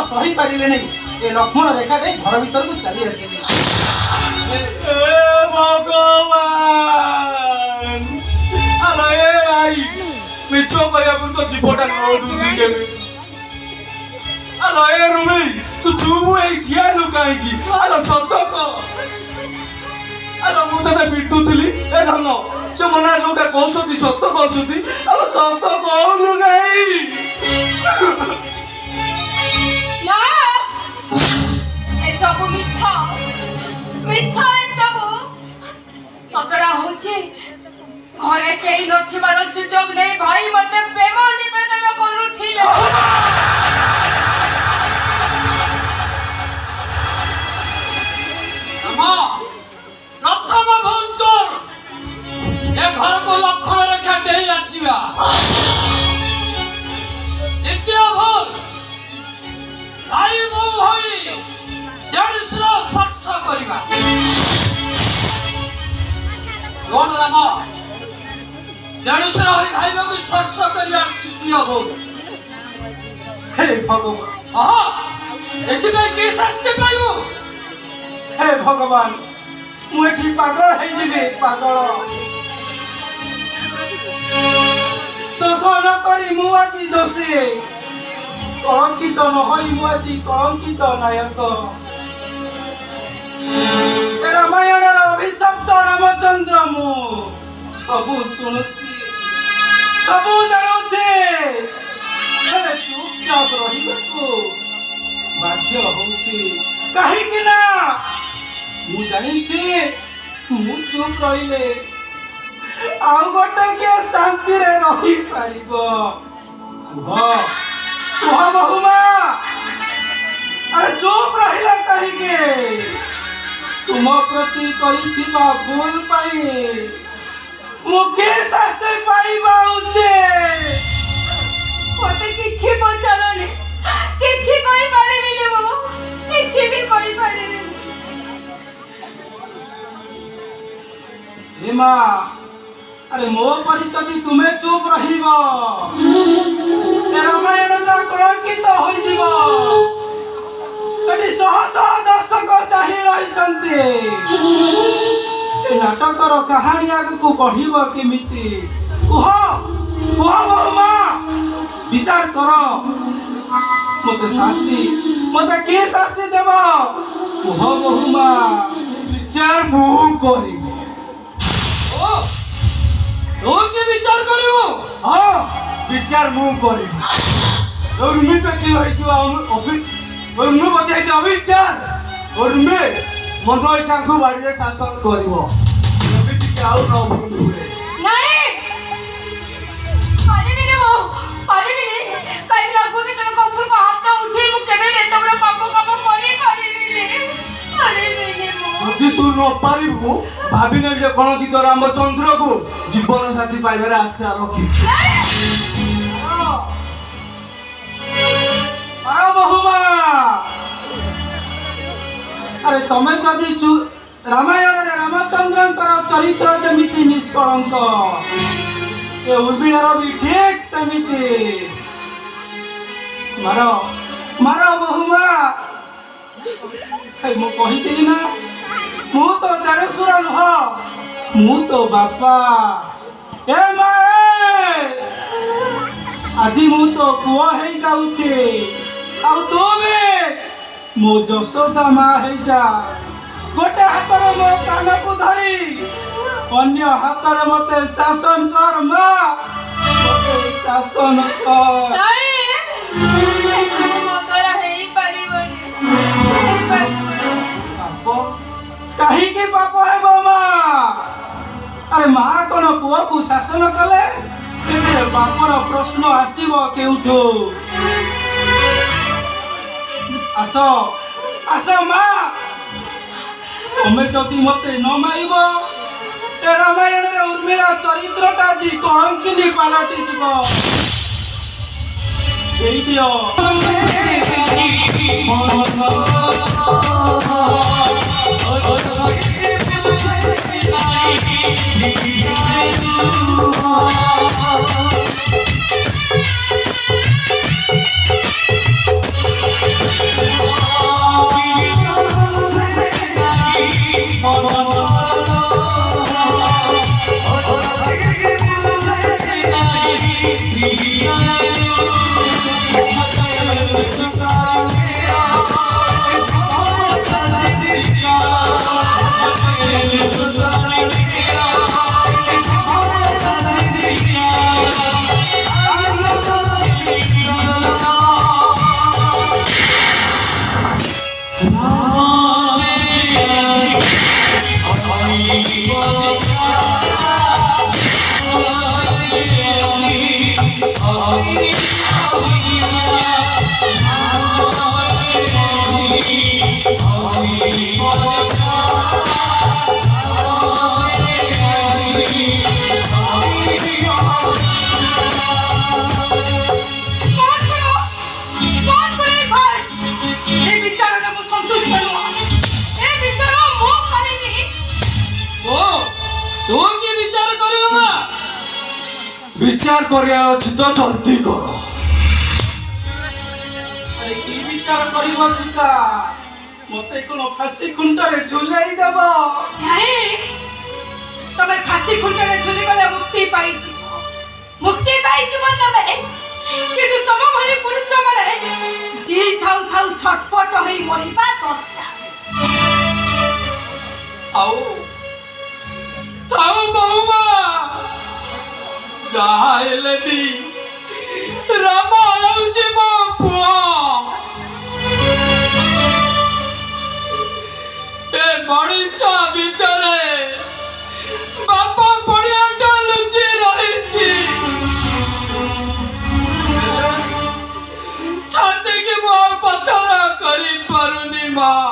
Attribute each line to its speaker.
Speaker 1: सही पारे नहीं ए लक्ष्मण रेखा दे घर भीतर को चली आसिले
Speaker 2: भगवान अरे आई मिछो भैया तो जीवटा नोडुची केमी अरे रुमी तू चुबु ए ठिया लुकाई की अरे सत्य को अरे मु तने पिटुतली ए धन से मना जोटा कहसती सत्य करसती अरे सत्य कहलु गई
Speaker 3: ना ए सब मिछा मिछा ए सब सतरा होचे घरे केही नथिबार सुजोग नहीं भाई मते प्रेम निवेदन करूथिले
Speaker 4: प्रथम भूतर ए घर को लक्षण रेखा दे आसीबा द्वितीय भूल भाई बो होई देशर स्पर्श करिबा कोन राम देशर होई भाई को स्पर्श करिया द्वितीय भूल
Speaker 1: हे भगवान
Speaker 4: आहा एतिबे के शास्ति पाइबो
Speaker 1: हे भगवान मुझे पागल है जीवे पागल दोष न करी मुआजी दोषी कलंकित नहई मुआजी कलंकित नायक रामायण अभिशप्त रामचंद्र मु सबू शुणुची सबू जानुचे चुपचाप रहिबाकू बाध्य होउची काहेकि ना मु जानी मु चुप रहिले आउ गोटे के शांति रे रही पारिबो बहुमा अरे चुप रहिला कहिके तुम प्रति करिथिबा भूल पाई मुके शास्ति पाइबा उचे
Speaker 3: मते किछि पचारले किछि कहि पारिबि ने बाबू किछि भी कहि पारिबि
Speaker 1: हेमा अरे मो परिचय तुम्हें चुप रहिबो रामायण ला कलंकित होई दिबो एटी सह सह दर्शक चाहि रहिसंते ए नाटकर कहानी आगे को बढ़िबो केमिति कुह कुह बहुमा विचार करो मते के शास्ति देबो कुह बहुमा
Speaker 2: विचार मु करी
Speaker 4: तो के विचार करिवो
Speaker 2: हां विचार मु करी और मैं तो के होई तो ऑफिस और मु बताई तो अविचार और मैं मनोय सांखु बाड़ी शासन करिवो अभी टिके आउ न भूल हुए
Speaker 3: नहीं पारिबि ने वो पारिबि ने काई लागु के तने कपूर को हाथ उठे मु केबे एत बड़ पाप काम करी पारिबि ने वो
Speaker 2: यदि तू न पारिबु भाभी ने जे कोन की तो रामचंद्र को जीवन साथी पाइबार आशा रखी
Speaker 1: बहुमा अरे तमें जदि रामायण रे रामचंद्र चरित्र जमिति निष्कलंक ए उर्मिलार भी ठीक समिति मारो मारो बहुमा मु कहिथिली ना मु तो दारेश्वर नुह मु तो बापा ए माए আজি मु तो पुआ है जाउछे आ तो बे मो जसोदा मा है जा गोटे हाथ रे मो कान को धरी अन्य हाथ रे मते शासन कर मा मते शासन कर
Speaker 3: नहीं ऐसे मतरा है परिबनी
Speaker 1: पाप कहीं के पाप है मामा अरे माँ कौन पुआ को शासन कले एते पापर प्रश्न आसीबो केउठो आसो आसो माँ तमे जदि मते न मारिबो ए रामायण रे उर्मिला चरित्रटा जी कलंकिनी पालटी जीवो एई दियो
Speaker 2: विचार कर तो जल्दी कर
Speaker 1: अरे की विचार करिब सीता मते कोन फांसी खुंटरे झुलाई देब
Speaker 3: नहीं तमे फांसी खुंटरे झुली गले मुक्ति पाइछि तमे किंतु तम भली पुरुष माने जी थाउ थाउ छटपट होई मरिबा दरकार
Speaker 4: आओ ताऊ बहुमा जाहेले भी रामा आउचे मो पुआ ए मणिसा भितरे बापा पड़िया लुचि रही छाती की मो पत्थर करी परुनी माँ